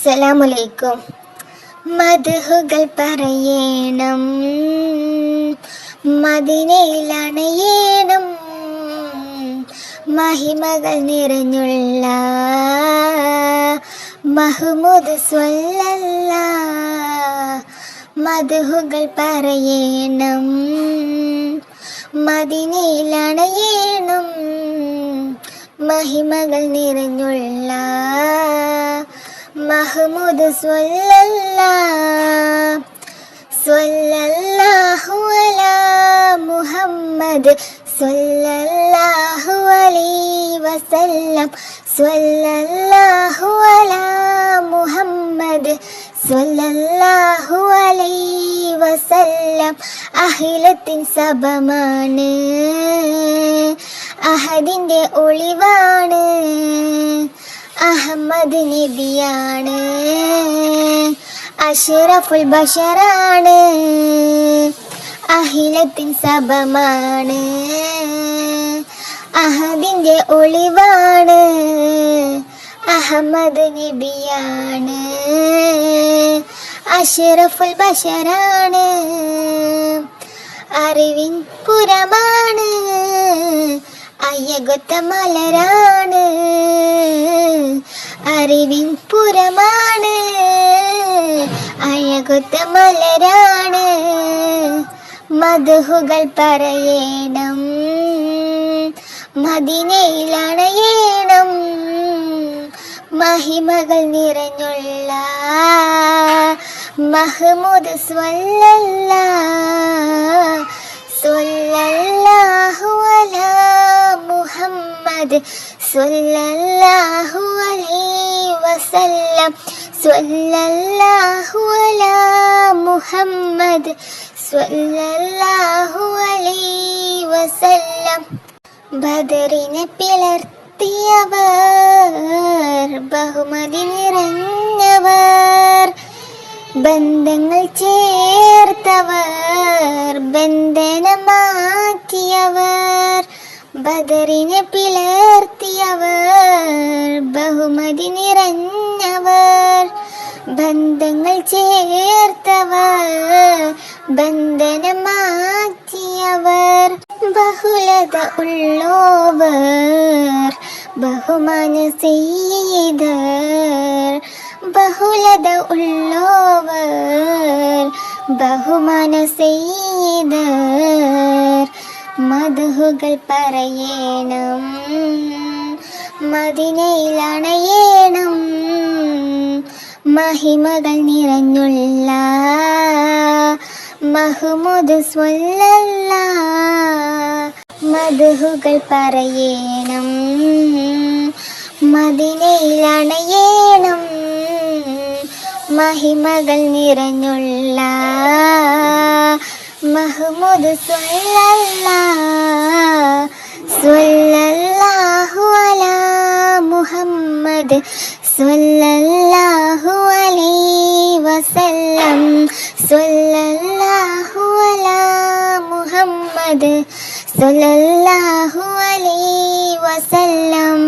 അസ്സലാമലൈക്കും. മദ്ഹുകൾ പറയണം, മദീനയിലണയണം, മഹിമകൾ നിറഞ്ഞുള്ള മുഹമ്മദ് സ്വല്ലല്ലാഹ്. മദ്ഹുകൾ പറയണം, മദീനയിലണയണം, മഹിമകൾ നിറഞ്ഞുള്ള മുഹമ്മദ് സ്വല്ലല്ലാഹ്. സ്വല്ലല്ലാഹു അലാ മുഹമ്മദ് സ്വല്ലല്ലാഹു അലൈഹി വസല്ലം. സ്വല്ലല്ലാഹു അലാ മുഹമ്മദ് സ്വല്ലല്ലാഹു അലൈഹി വസല്ലം. അഖിലത്തിൻ സബമാണ്, അഹദിന്റെ ഒളിവാണ്, അഹമ്മദ് നബിയാണ്, അഷ്റഫുൽ ബശറാണ്. അഖിലത്തിൻ സബമാണ്, അഹദിന്റെ ഒളിവാണ്, അഹമ്മദ് നബിയാണ്, അഷ്റഫുൽ ബശറാണ്. അറിവിൻ പുരമാണ്, അയ്യകൊത്ത മലരാണ്. അറിവിൻ പുരമാണ്, അഴകൊത്ത മലരാണ്. മദ്ഹുകൾ പറയണം, മദീനയിലണയണം, മഹിമകൾ നിറഞ്ഞുള്ള മുഹമ്മദ് സ്വല്ലല്ലാഹ്. സ്വല്ലല്ലാഹു അലാ മുഹമ്മദ് സ്വല്ലല്ലാഹു അലൈഹി വസല്ലം. സ്വല്ലല്ലാഹു അലാ മുഹമ്മദ് സ്വല്ലല്ലാഹു അലൈഹി വസല്ലം. ബദറിനെ പിളർത്തിയവർ, ബഹുമതി നിറഞ്ഞവർ, ബന്ധങ്ങൾ ചേർത്തവർ, ബന്ധനമാക്കിയവർ. ബദറിനെ പിളർത്തിയവർ, ബഹുമതി നിറഞ്ഞവർ, ബന്ധങ്ങൾ ചേർത്തവർ, ബന്ധനമാക്കിയവർ. ബഹുലത ഉള്ളോവർ, ബഹുമാന ചെയ്തർ. ബഹുലത ഉള്ളോവർ, ബഹുമാന ചെയ്തർ. മദ്ഹുകൾ പറയണം, മദീനയിലണയണം, മഹിമകൾ നിറഞ്ഞുള്ള മുഹമ്മദ് സ്വല്ലല്ലാഹ്. മദ്ഹുകൾ പറയണം, മദീനയിലണയണം, മഹിമകൾ നിറഞ്ഞുള്ള മുഹമ്മദ് സ്വല്ലല്ലാഹ്. സ്വല്ലല്ലാഹു അലാ മുഹമ്മദ് സ്വല്ലല്ലാഹു അലൈഹി വസല്ലം. സ്വല്ലല്ലാഹു അലാ മുഹമ്മദ് സ്വല്ലല്ലാഹു അലൈഹി വസല്ലം.